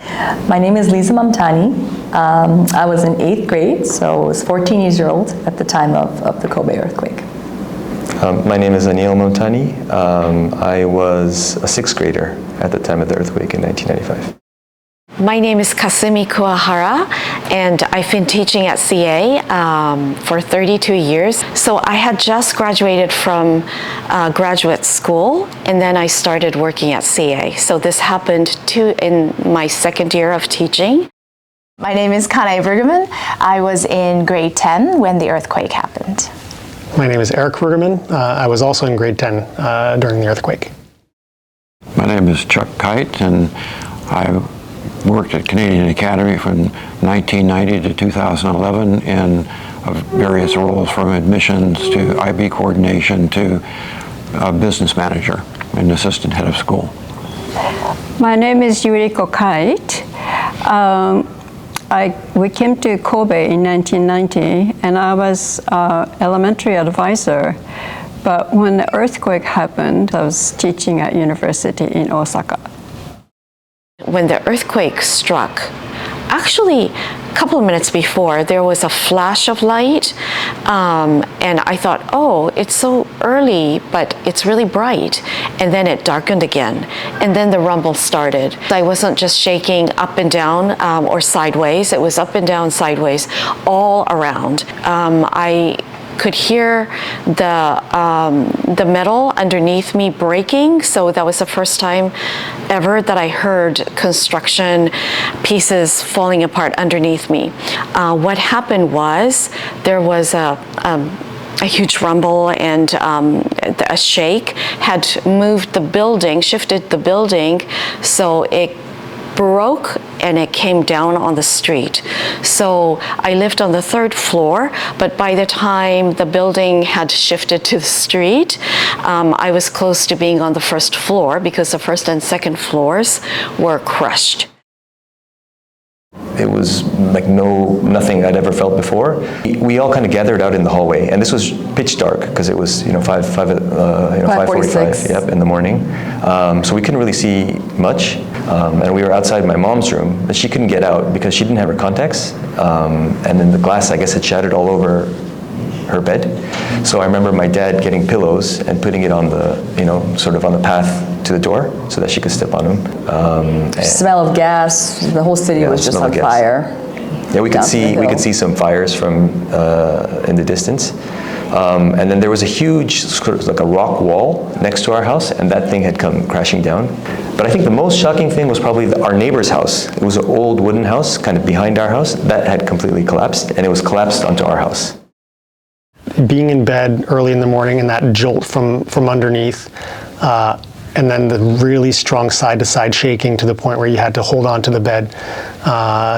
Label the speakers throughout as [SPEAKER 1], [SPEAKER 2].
[SPEAKER 1] My name is Lisa Mamtani. I was in 8th grade, so I was 14 years old at the time of the Kobe earthquake.
[SPEAKER 2] My name is Anil Mamtani. I was a 6th grader at the time of the earthquake in 1995.
[SPEAKER 3] My name is Kasumi Kuwahara, and I've been teaching at CA for 32 years. So I had just graduated from graduate school, and then I started working at CA. So this happened in my 2nd year of teaching.
[SPEAKER 4] My name is Kanae Bergerman. I was in grade 10 when the earthquake happened.
[SPEAKER 5] My name is Eric Bergerman. I was also in grade 10 during the earthquake.
[SPEAKER 6] My name is Chuck Kite, and I worked at Canadian Academy from 1990 to 2011 in various roles, from admissions to IB coordination to business manager and assistant head of school.
[SPEAKER 7] My name is Yuriko Kite. We came to Kobe in 1990, and I was elementary advisor. But when the earthquake happened, I was teaching at university in Osaka.
[SPEAKER 3] When the earthquake struck, actually a couple of minutes before, there was a flash of light, and I thought, oh, it's so early, but it's really bright. And then it darkened again, and then the rumble started. I wasn't just shaking up and down or sideways, it was up and down, sideways, all around. I could hear the metal underneath me breaking, so that was the first time ever that I heard construction pieces falling apart underneath me. What happened was there was a huge rumble, and a shake had moved the building, shifted the building, so it broke and it came down on the street. So I lived on the 3rd floor, but by the time the building had shifted to the street, I was close to being on the 1st floor because the 1st and 2nd floors were crushed.
[SPEAKER 2] It was like nothing I'd ever felt before. We all kind of gathered out in the hallway, and this was pitch dark because it was 5:45 in the morning. So we couldn't really see much, and we were outside my mom's room, but she couldn't get out because she didn't have her contacts, and then the glass, I guess, had shattered all over her bed. So I remember my dad getting pillows and putting it on the, sort of on the path to the door so that she could step on them.
[SPEAKER 1] Smell of gas, the whole city was just on fire.
[SPEAKER 2] Yeah, we could see some fires from in the distance. And then there was a huge, sort of like a rock wall next to our house, and that thing had come crashing down. But I think the most shocking thing was probably our neighbor's house. It was an old wooden house, kind of behind our house, that had completely collapsed, and it was collapsed onto our house.
[SPEAKER 5] Being in bed early in the morning and that jolt from underneath, and then the really strong side-to-side shaking to the point where you had to hold on to the bed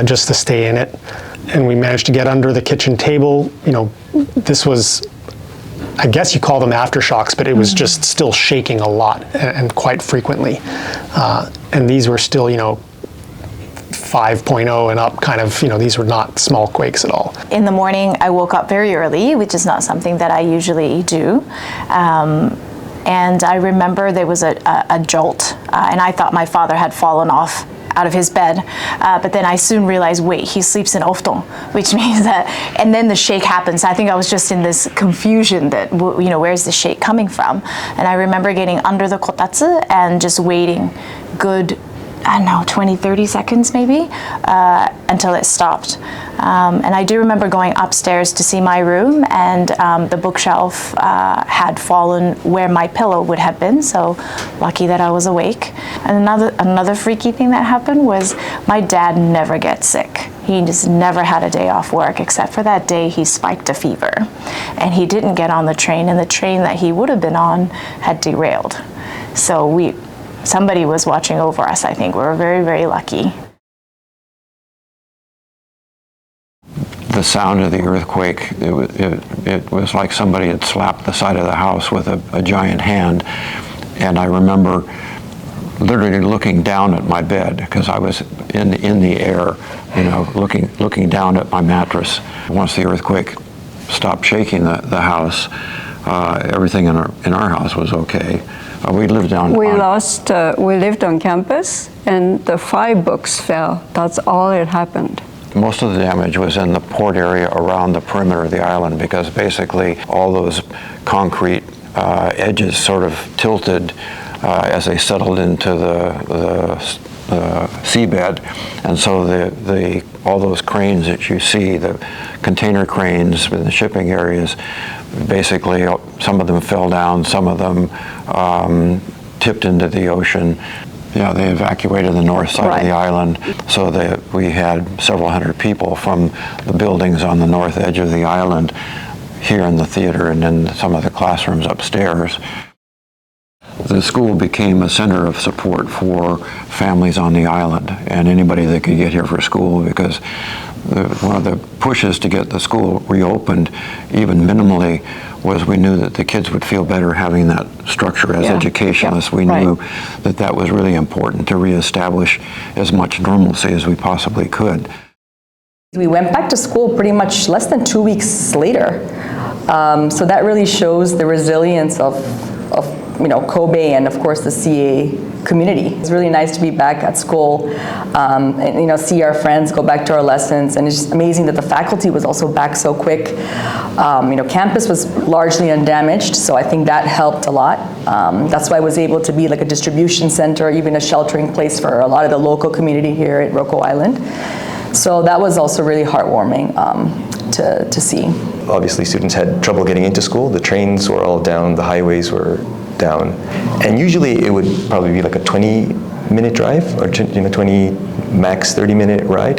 [SPEAKER 5] just to stay in it. And we managed to get under the kitchen table. This was, I guess you call them aftershocks, but it was just still shaking a lot and quite frequently. And these were still, 5.0 and up kind of, these were not small quakes at all.
[SPEAKER 4] In the morning, I woke up very early, which is not something that I usually do. And I remember there was a jolt, and I thought my father had fallen off out of his bed, but then I soon realized, wait, he sleeps in ofton, which means that, and then the shake happens. I think I was just in this confusion that, where's the shake coming from? And I remember getting under the kotatsu and just waiting good, 20, 30 seconds maybe, until it stopped. And I do remember going upstairs to see my room, and the bookshelf had fallen where my pillow would have been, so lucky that I was awake. And another freaky thing that happened was my dad never gets sick. He just never had a day off work, except for that day he spiked a fever. And he didn't get on the train, and the train that he would have been on had derailed. So somebody was watching over us, I think. We were very, very lucky.
[SPEAKER 6] The sound of the earthquake, it was like somebody had slapped the side of the house with a giant hand. And I remember literally looking down at my bed because I was in the air, looking down at my mattress. Once the earthquake stopped shaking the house, everything in our house was okay. We lived down.
[SPEAKER 7] We lived on campus, and the 5 books fell. That's all it happened.
[SPEAKER 6] Most of the damage was in the port area around the perimeter of the island, because basically all those concrete edges sort of tilted as they settled into the seabed, and so all those cranes that you see, the container cranes in the shipping areas, basically some of them fell down, some of them tipped into the ocean. Yeah, they evacuated the north side of the island, so that we had several hundred people from the buildings on the north edge of the island here in the theater and in some of the classrooms upstairs. The school became a center of support for families on the island and anybody that could get here for school, because one of the pushes to get the school reopened, even minimally, was we knew that the kids would feel better having that structure as educationalists. We knew that that was really important to reestablish as much normalcy as we possibly could.
[SPEAKER 1] We went back to school pretty much less than 2 weeks later. So that really shows the resilience of Kobe and of course the CA community. It's really nice to be back at school and see our friends, go back to our lessons, and it's just amazing that the faculty was also back so quick. Campus was largely undamaged, so I think that helped a lot. That's why I was able to be like a distribution center, even a sheltering place for a lot of the local community here at Roko Island. So that was also really heartwarming to see.
[SPEAKER 2] Obviously, students had trouble getting into school. The trains were all down, the highways were down. And usually it would probably be like a 20-minute drive, or 20, max 30-minute ride,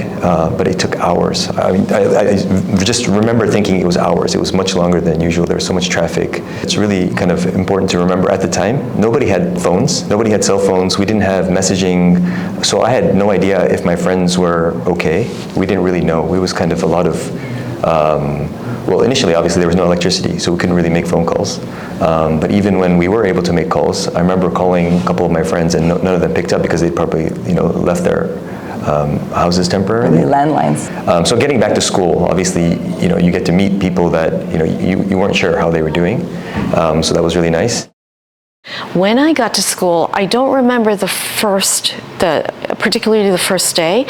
[SPEAKER 2] but it took hours. I mean, I just remember thinking it was hours. It was much longer than usual. There was so much traffic. It's really kind of important to remember at the time, nobody had phones, nobody had cell phones, we didn't have messaging, so I had no idea if my friends were okay. We didn't really know. It was kind of a lot of, well, initially, obviously, there was no electricity, so we couldn't really make phone calls. But even when we were able to make calls, I remember calling a couple of my friends, and none of them picked up because they probably, left their houses temporarily.
[SPEAKER 1] Landlines.
[SPEAKER 2] So getting back to school, obviously, you get to meet people that you weren't sure how they were doing. So that was really nice.
[SPEAKER 3] When I got to school, I don't remember particularly the first day,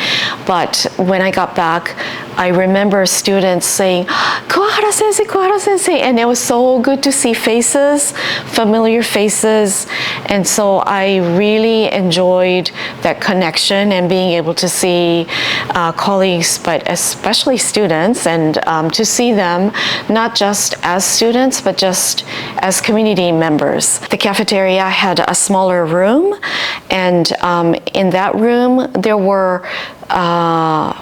[SPEAKER 3] but when I got back, I remember students saying, Kuwahara sensei, and it was so good to see faces, familiar faces, and so I really enjoyed that connection and being able to see colleagues, but especially students, and to see them not just as students, but just as community members. The cafeteria had a smaller room, and in that room there were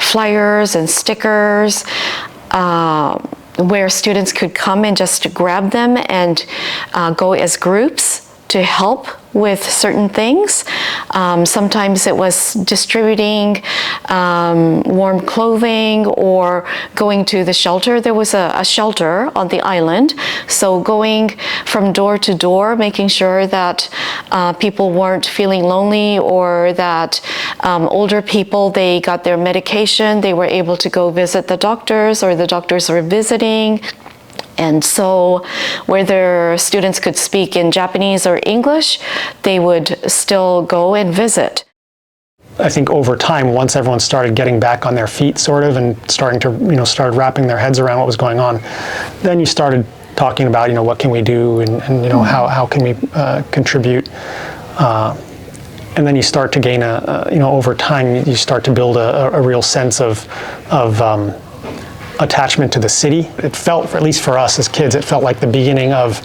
[SPEAKER 3] flyers and stickers where students could come and just grab them and go as groups to help with certain things. Sometimes it was distributing warm clothing or going to the shelter. There was a shelter on the island, so going from door to door, making sure that people weren't feeling lonely, or that older people, they got their medication, they were able to go visit the doctors, or the doctors were visiting. And so whether students could speak in Japanese or English, they would still go and visit.
[SPEAKER 5] I think over time, once everyone started getting back on their feet sort of, and starting to, started wrapping their heads around what was going on, then you started talking about, what can we do, and how can we contribute. And then you start to gain over time, you start to build a real sense of attachment to the city. It felt, at least for us as kids, it felt like the beginning of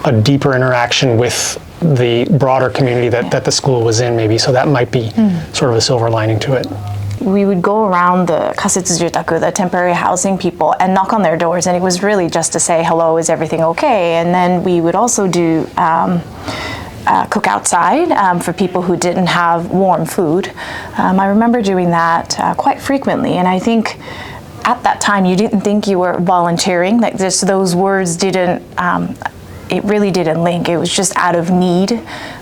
[SPEAKER 5] a deeper interaction with the broader community that the school was in, maybe. So that might be sort of a silver lining to it.
[SPEAKER 4] We would go around the kasetsu jutaku, the temporary housing people, and knock on their doors, and it was really just to say, hello, is everything okay? And then we would also do cook outside for people who didn't have warm food. I remember doing that quite frequently, and I think at that time you didn't think you were volunteering, like just those words didn't, it really didn't link. It was just out of need.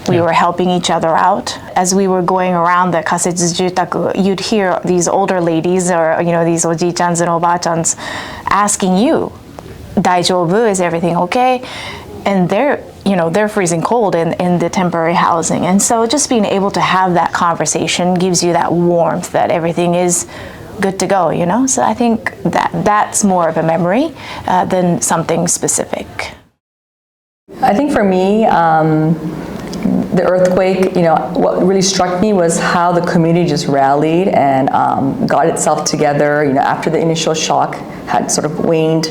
[SPEAKER 4] We were helping each other out. As we were going around the kasetsu jutaku, you'd hear these older ladies, or these oji-chans and oba-chans asking you, daijoubu, is everything okay? And they're freezing cold in the temporary housing. And so just being able to have that conversation gives you that warmth that everything is good to go, So I think that's more of a memory than something specific.
[SPEAKER 1] I think for me, the earthquake, what really struck me was how the community just rallied and got itself together, after the initial shock had sort of waned.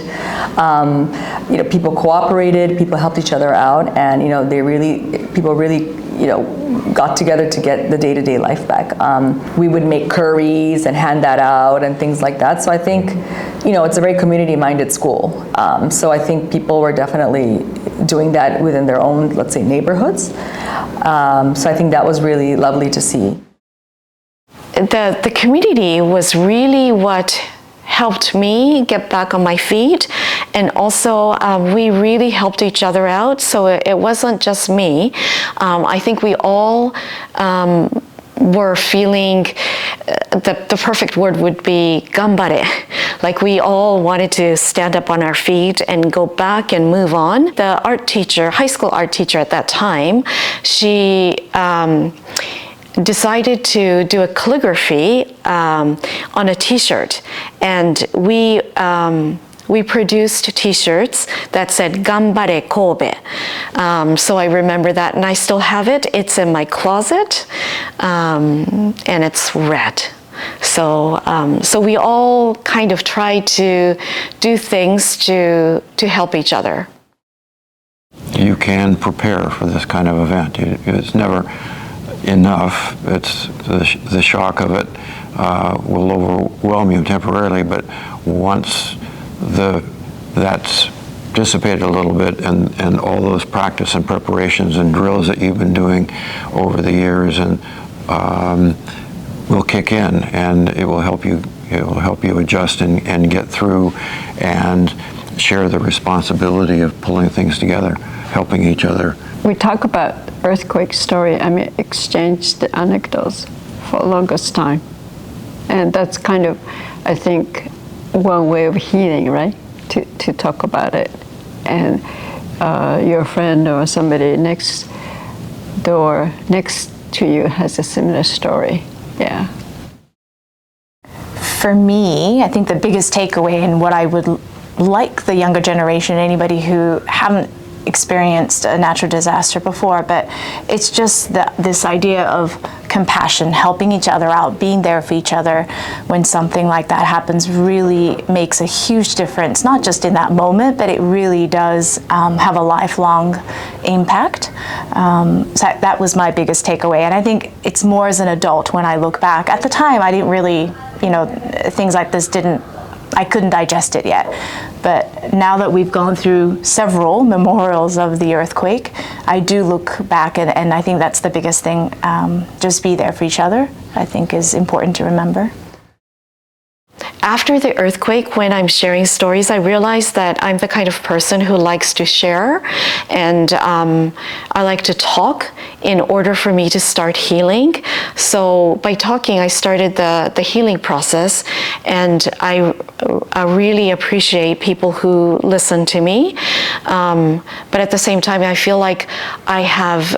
[SPEAKER 1] People cooperated, people helped each other out, and people really got together to get the day-to-day life back. We would make curries and hand that out and things like that. So I think, it's a very community-minded school. So I think people were definitely doing that within their own, let's say, neighborhoods. So I think that was really lovely to see.
[SPEAKER 3] The community was really what helped me get back on my feet, and also we really helped each other out, so it wasn't just me. I think we all were feeling, the perfect word would be ganbare. Like we all wanted to stand up on our feet and go back and move on. The art teacher, high school art teacher at that time, she decided to do a calligraphy on a t-shirt, and we produced t-shirts that said Ganbare Kobe. So I remember that, and I still have it. It's in my closet, and it's red. So we all kind of try to do things to help each other.
[SPEAKER 6] You can prepare for this kind of event. It's never enough. It's the shock of it will overwhelm you temporarily, but once that's dissipated a little bit, and all those practice and preparations and drills that you've been doing over the years and will kick in, and it will help you adjust and get through and share the responsibility of pulling things together, helping each other.
[SPEAKER 7] We talk about earthquake story, exchange the anecdotes for the longest time. And that's kind of, I think, one way of healing, right? To talk about it. And your friend or somebody next door, next to you has a similar story. Yeah.
[SPEAKER 4] For me, I think the biggest takeaway and what I would like the younger generation, anybody who haven't experienced a natural disaster before, but it's just this idea of compassion, helping each other out, being there for each other when something like that happens really makes a huge difference, not just in that moment, but it really does have a lifelong impact. So that was my biggest takeaway, and I think it's more as an adult when I look back. At the time, I didn't really, things like this I couldn't digest it yet. But now that we've gone through several memorials of the earthquake, I do look back and I think that's the biggest thing. Just be there for each other, I think is important to remember.
[SPEAKER 3] After the earthquake, when I'm sharing stories, I realized that I'm the kind of person who likes to share, and I like to talk in order for me to start healing. So by talking, I started the healing process, and I really appreciate people who listen to me. But at the same time, I feel like I have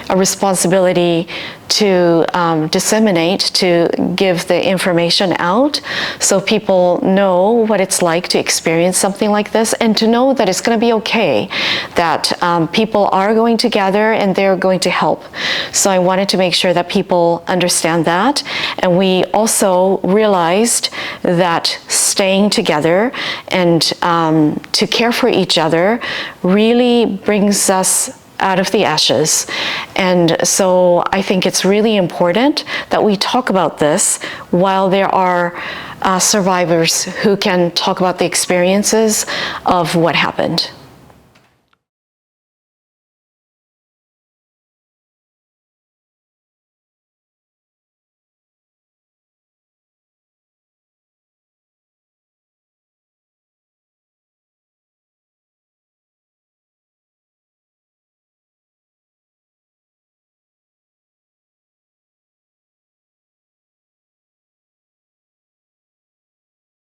[SPEAKER 3] a responsibility to disseminate, to give the information out so people know what it's like to experience something like this, and to know that it's going to be okay, that people are going to gather and they're going to help. So I wanted to make sure that people understand that, and we also realized that staying together and to care for each other really brings us out of the ashes. And so I think it's really important that we talk about this while there are survivors who can talk about the experiences of what happened.